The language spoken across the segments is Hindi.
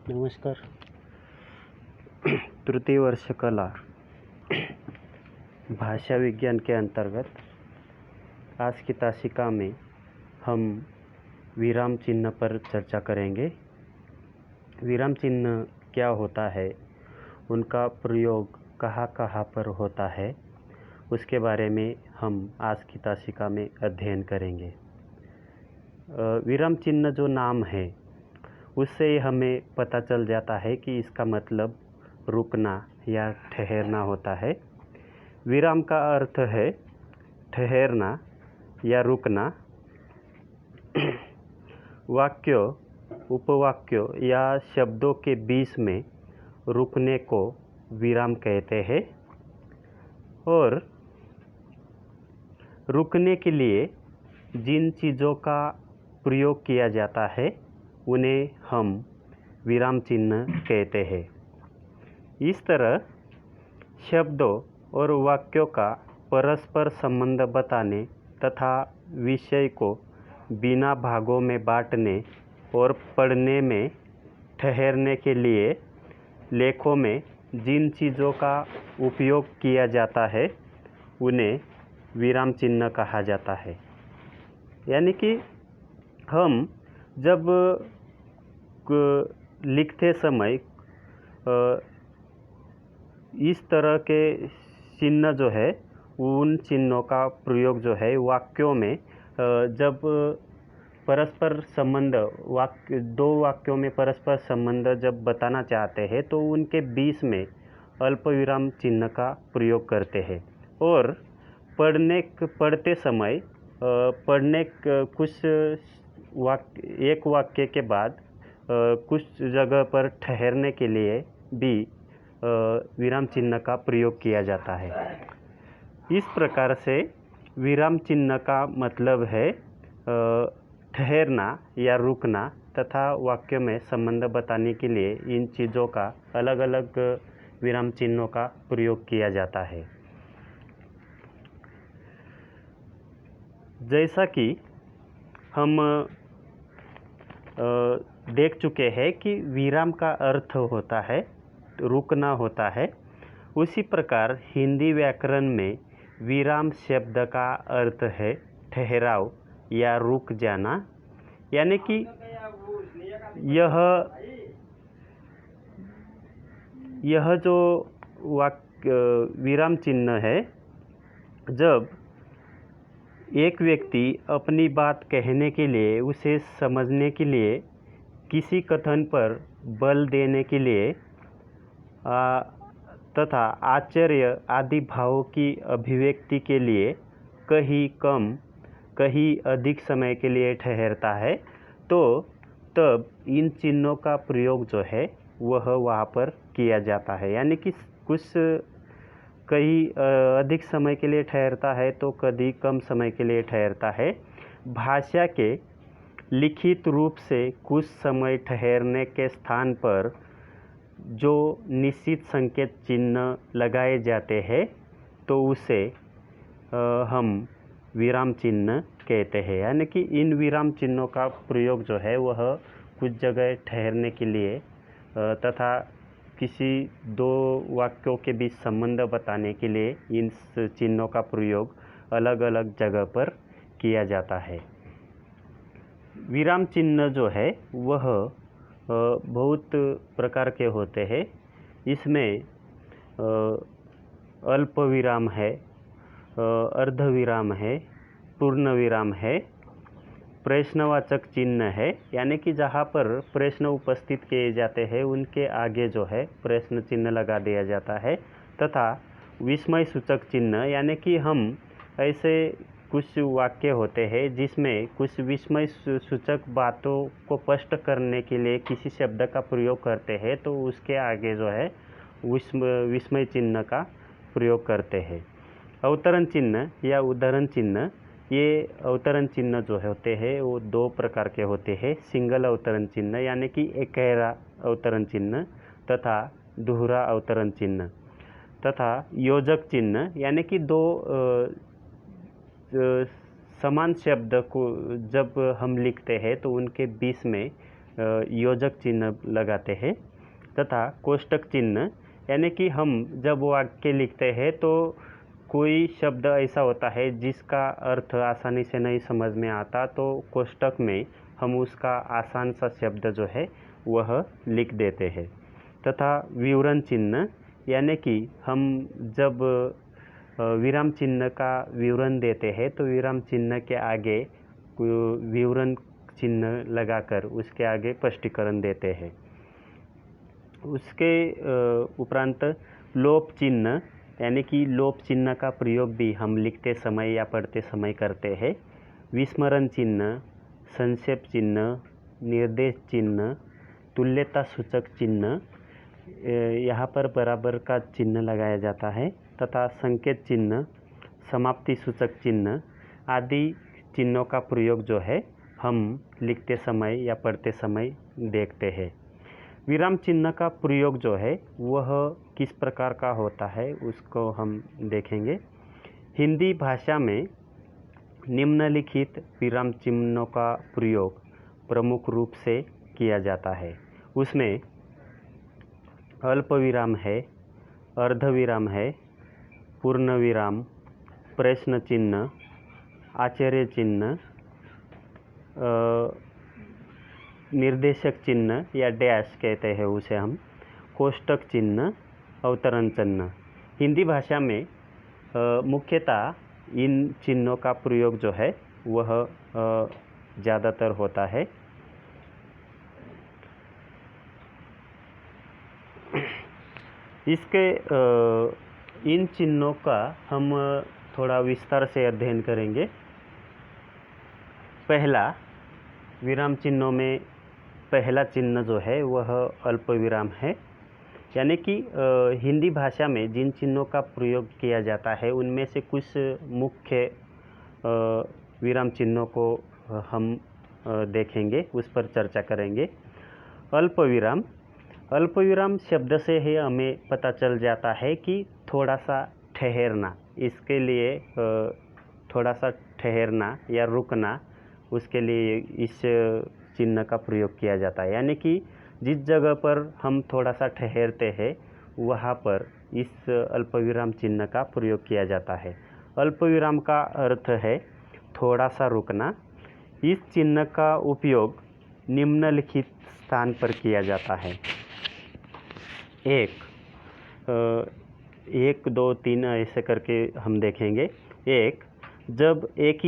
नमस्कार। तृतीय वर्ष कला भाषा विज्ञान के अंतर्गत आज की तासिका में हम विराम चिन्ह पर चर्चा करेंगे। विराम चिन्ह क्या होता है, उनका प्रयोग कहाँ कहाँ पर होता है, उसके बारे में हम आज की तासिका में अध्ययन करेंगे। विराम चिन्ह जो नाम है उससे हमें पता चल जाता है कि इसका मतलब रुकना या ठहरना होता है। विराम का अर्थ है ठहरना या रुकना। वाक्यों, उपवाक्यों या शब्दों के बीच में रुकने को विराम कहते हैं। और रुकने के लिए जिन चीज़ों का प्रयोग किया जाता है उन्हें हम विराम चिन्ह कहते हैं। इस तरह शब्दों और वाक्यों का परस्पर संबंध बताने तथा विषय को बिना भागों में बांटने और पढ़ने में ठहरने के लिए लेखों में जिन चीज़ों का उपयोग किया जाता है उन्हें विराम चिन्ह कहा जाता है। यानी कि हम जब लिखते समय इस तरह के चिन्ह जो है, उन चिन्हों का प्रयोग जो है वाक्यों में जब परस्पर संबंध दो वाक्यों में परस्पर संबंध जब बताना चाहते हैं तो उनके बीच में अल्प विराम चिन्ह का प्रयोग करते हैं। और पढ़ते समय कुछ एक वाक्य के बाद कुछ जगह पर ठहरने के लिए भी विराम चिन्ह का प्रयोग किया जाता है। इस प्रकार से विराम चिन्ह का मतलब है ठहरना या रुकना तथा वाक्य में संबंध बताने के लिए इन चीज़ों का अलग अलग विराम चिन्हों का प्रयोग किया जाता है। जैसा कि हम देख चुके हैं कि विराम का अर्थ होता है रुकना होता है, उसी प्रकार हिंदी व्याकरण में विराम शब्द का अर्थ है ठहराव या रुक जाना। यानी कि यह जो विराम चिन्ह है, जब एक व्यक्ति अपनी बात कहने के लिए, उसे समझने के लिए, किसी कथन पर बल देने के लिए तथा आश्चर्य आदि भावों की अभिव्यक्ति के लिए कहीं कम कहीं अधिक समय के लिए ठहरता है, तो तब इन चिन्हों का प्रयोग जो है वह वहाँ पर किया जाता है। यानी कि कुछ कहीं अधिक समय के लिए ठहरता है तो कभी कम समय के लिए ठहरता है। भाषा के लिखित रूप से कुछ समय ठहरने के स्थान पर जो निश्चित संकेत चिन्ह लगाए जाते हैं तो उसे हम विराम चिन्ह कहते हैं। यानी कि इन विराम चिन्हों का प्रयोग जो है वह कुछ जगह ठहरने के लिए तथा किसी दो वाक्यों के बीच संबंध बताने के लिए इन चिन्हों का प्रयोग अलग अलग जगह पर किया जाता है। विराम चिन्ह जो है वह बहुत प्रकार के होते हैं। इसमें अल्प विराम है, अर्ध विराम है, पूर्ण विराम है, प्रश्नवाचक चिन्ह है। यानी कि जहाँ पर प्रश्न उपस्थित किए जाते हैं उनके आगे जो है प्रश्न चिन्ह लगा दिया जाता है, तथा विस्मय सूचक चिन्ह। यानी कि हम ऐसे कुछ वाक्य होते हैं जिसमें कुछ विस्मय सूचक बातों को स्पष्ट करने के लिए किसी शब्द का प्रयोग करते हैं तो उसके आगे जो है विस्मय चिन्ह का प्रयोग करते हैं। अवतरण चिन्ह या उदाहरण चिन्ह, ये अवतरण चिन्ह जो होते हैं वो दो प्रकार के होते हैं। सिंगल अवतरण चिन्ह यानी कि एकहरा अवतरण चिन्ह तथा दोहरा अवतरण चिन्ह, तथा योजक चिन्ह यानी कि दो समान शब्द को जब हम लिखते हैं तो उनके बीच में योजक चिन्ह लगाते हैं। तथा कोष्टक चिन्ह यानी कि हम जब वाक्य लिखते हैं तो कोई शब्द ऐसा होता है जिसका अर्थ आसानी से नहीं समझ में आता, तो कोष्टक में हम उसका आसान सा शब्द जो है वह लिख देते हैं। तथा विवरण चिन्ह यानी कि हम जब विराम चिन्ह का विवरण देते हैं तो विराम चिन्ह के आगे विवरण चिन्ह लगाकर उसके आगे स्पष्टीकरण देते हैं। उसके उपरांत लोप चिन्ह यानी कि लोप चिन्ह का प्रयोग भी हम लिखते समय या पढ़ते समय करते हैं। विस्मरण चिन्ह, संक्षेप चिन्ह, निर्देश चिन्ह, तुल्यता सूचक चिन्ह, यहाँ पर बराबर का चिन्ह लगाया जाता है। तथा संकेत चिन्ह, समाप्ति सूचक चिन्ह आदि चिन्हों का प्रयोग जो है हम लिखते समय या पढ़ते समय देखते हैं। विराम चिन्ह का प्रयोग जो है वह किस प्रकार का होता है उसको हम देखेंगे। हिंदी भाषा में निम्नलिखित विराम चिन्हों का प्रयोग प्रमुख रूप से किया जाता है। उसमें अल्प विराम है, अर्ध विराम है, पूर्ण विराम, प्रश्न चिन्ह, आश्चर्य चिन्ह, निर्देशक चिन्ह या डैश कहते हैं उसे हम, कोष्टक चिन्ह, अवतरण चिन्ह। हिंदी भाषा में मुख्यतः इन चिन्हों का प्रयोग जो है वह ज़्यादातर होता है। इसके इन चिन्हों का हम थोड़ा विस्तार से अध्ययन करेंगे। पहला, विराम चिन्हों में पहला चिन्ह जो है वह अल्प विराम है। यानी कि हिंदी भाषा में जिन चिन्हों का प्रयोग किया जाता है उनमें से कुछ मुख्य विराम चिन्हों को हम देखेंगे, उस पर चर्चा करेंगे। अल्प विराम, अल्प विराम शब्द से ही हमें पता चल जाता है कि थोड़ा सा ठहरना, इसके लिए थोड़ा सा ठहरना या रुकना, उसके लिए इस चिन्ह का प्रयोग किया जाता है। यानी कि जिस जगह पर हम थोड़ा सा ठहरते हैं वहाँ पर इस अल्प विराम चिन्ह का प्रयोग किया जाता है। अल्प विराम का अर्थ है थोड़ा सा रुकना। इस चिन्ह का उपयोग निम्नलिखित स्थान पर किया जाता है। 1, 2, 3 ऐसे करके हम देखेंगे। 1, जब एक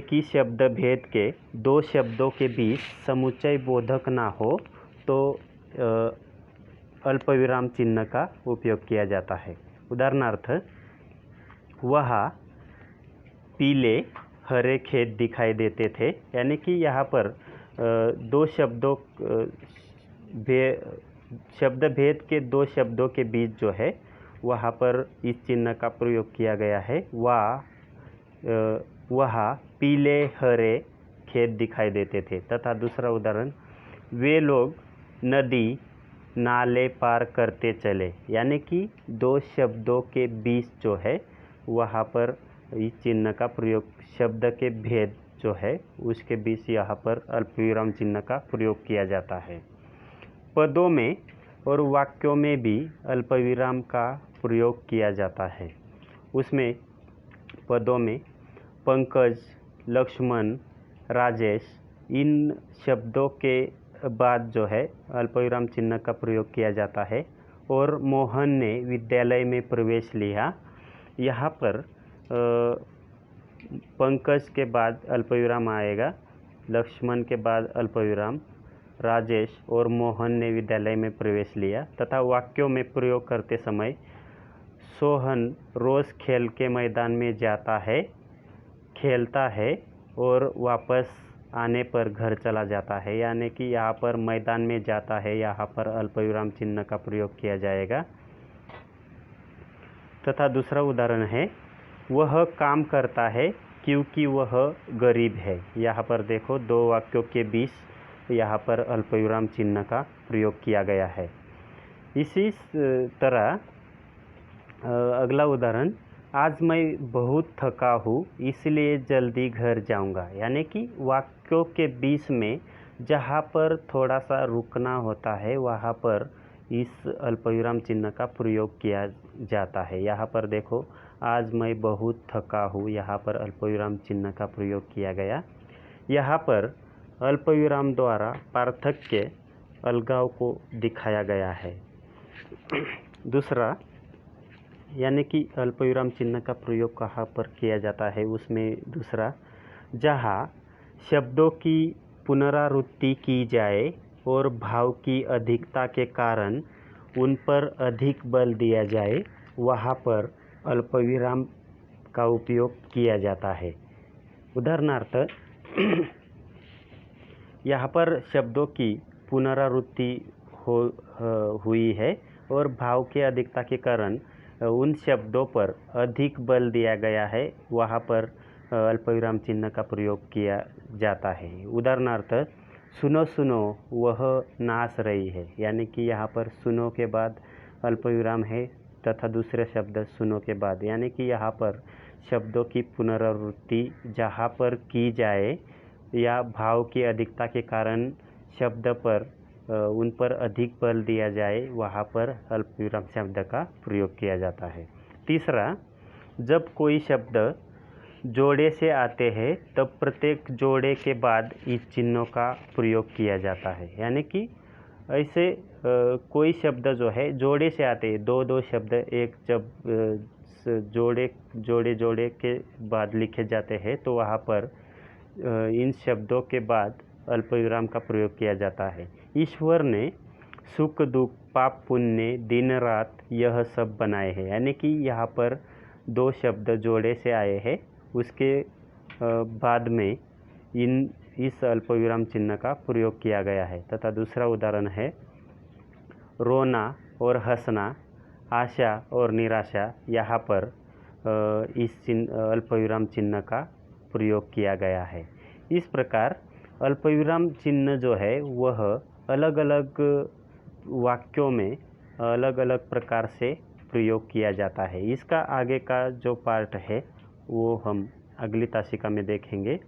ही शब्द भेद के दो शब्दों के बीच समुच्चय बोधक ना हो तो अल्प विराम चिन्ह का उपयोग किया जाता है। उदाहरणार्थ, वहाँ पीले हरे खेत दिखाई देते थे। यानी कि यहाँ पर दो शब्दों शब्द भेद के दो शब्दों के बीच जो है वहाँ पर इस चिन्ह का प्रयोग किया गया है। वहाँ पीले हरे खेत दिखाई देते थे। तथा दूसरा उदाहरण, वे लोग नदी नाले पार करते चले। यानी कि दो शब्दों के बीच जो है वहाँ पर इस चिन्ह का प्रयोग, शब्द के भेद जो है उसके बीच यहाँ पर अल्पविराम चिन्ह का प्रयोग किया जाता है। पदों में और वाक्यों में भी अल्पविराम का प्रयोग किया जाता है। उसमें पदों में पंकज, लक्ष्मण, राजेश, इन शब्दों के बाद जो है अल्पविराम चिन्ह का प्रयोग किया जाता है। और मोहन ने विद्यालय में प्रवेश लिया, यहाँ पर पंकज के बाद अल्पविराम आएगा, लक्ष्मण के बाद अल्पविराम, राजेश और मोहन ने विद्यालय में प्रवेश लिया। तथा वाक्यों में प्रयोग करते समय सोहन रोज़ खेल के मैदान में जाता है, खेलता है और वापस आने पर घर चला जाता है। यानी कि यहाँ पर मैदान में जाता है, यहाँ पर अल्पविराम चिन्ह का प्रयोग किया जाएगा। तथा दूसरा उदाहरण है, वह काम करता है क्योंकि वह गरीब है। यहाँ पर देखो, दो वाक्यों के बीच यहाँ पर अल्पविराम चिन्ह का प्रयोग किया गया है। इसी तरह अगला उदाहरण, आज मैं बहुत थका हूँ इसलिए जल्दी घर जाऊँगा। यानी कि वाक्यों के बीच में जहाँ पर थोड़ा सा रुकना होता है वहाँ पर इस अल्पविराम चिन्ह का प्रयोग किया जाता है। यहाँ पर देखो, आज मैं बहुत थका हूँ, यहाँ पर अल्पविराम चिन्ह का प्रयोग किया गया। यहाँ पर अल्पविराम द्वारा पार्थक्य अलगाव को दिखाया गया है। दूसरा, यानी कि अल्पविराम चिन्ह का प्रयोग कहाँ पर किया जाता है, उसमें दूसरा, जहाँ शब्दों की पुनरावृत्ति की जाए और भाव की अधिकता के कारण उन पर अधिक बल दिया जाए, वहाँ पर अल्पविराम का उपयोग किया जाता है। उदाहरणार्थ, यहाँ पर शब्दों की पुनरावृत्ति हुई है और भाव की अधिकता के कारण उन शब्दों पर अधिक बल दिया गया है, वहाँ पर अल्पविराम चिन्ह का प्रयोग किया जाता है। उदाहरणार्थ, सुनो सुनो वह नाच रही है। यानी कि यहाँ पर सुनो के बाद अल्पविराम है तथा दूसरे शब्द सुनो के बाद, यानी कि यहाँ पर शब्दों की पुनरावृत्ति जहाँ पर की जाए या भाव की अधिकता के कारण शब्द पर उन पर अधिक बल दिया जाए, वहाँ पर अल्पविराम शब्द का प्रयोग किया जाता है। तीसरा, जब कोई शब्द जोड़े से आते हैं तब प्रत्येक जोड़े के बाद इस चिन्हों का प्रयोग किया जाता है। यानी कि ऐसे कोई शब्द जो है जोड़े से आते हैं, दो दो शब्द एक जब जोड़े के बाद लिखे जाते हैं तो वहाँ पर इन शब्दों के बाद अल्पविराम का प्रयोग किया जाता है। ईश्वर ने सुख दुख पाप पुण्य दिन रात यह सब बनाए हैं। यानी कि यहाँ पर दो शब्द जोड़े से आए हैं, उसके बाद में इस अल्पविराम चिन्ह का प्रयोग किया गया है। तथा दूसरा उदाहरण है, रोना और हंसना, आशा और निराशा, यहाँ पर इस अल्पविराम चिन्ह का प्रयोग किया गया है। इस प्रकार अल्पविराम चिन्ह जो है वह अलग अलग वाक्यों में अलग अलग प्रकार से प्रयोग किया जाता है। इसका आगे का जो पार्ट है वो हम अगली तासिका में देखेंगे।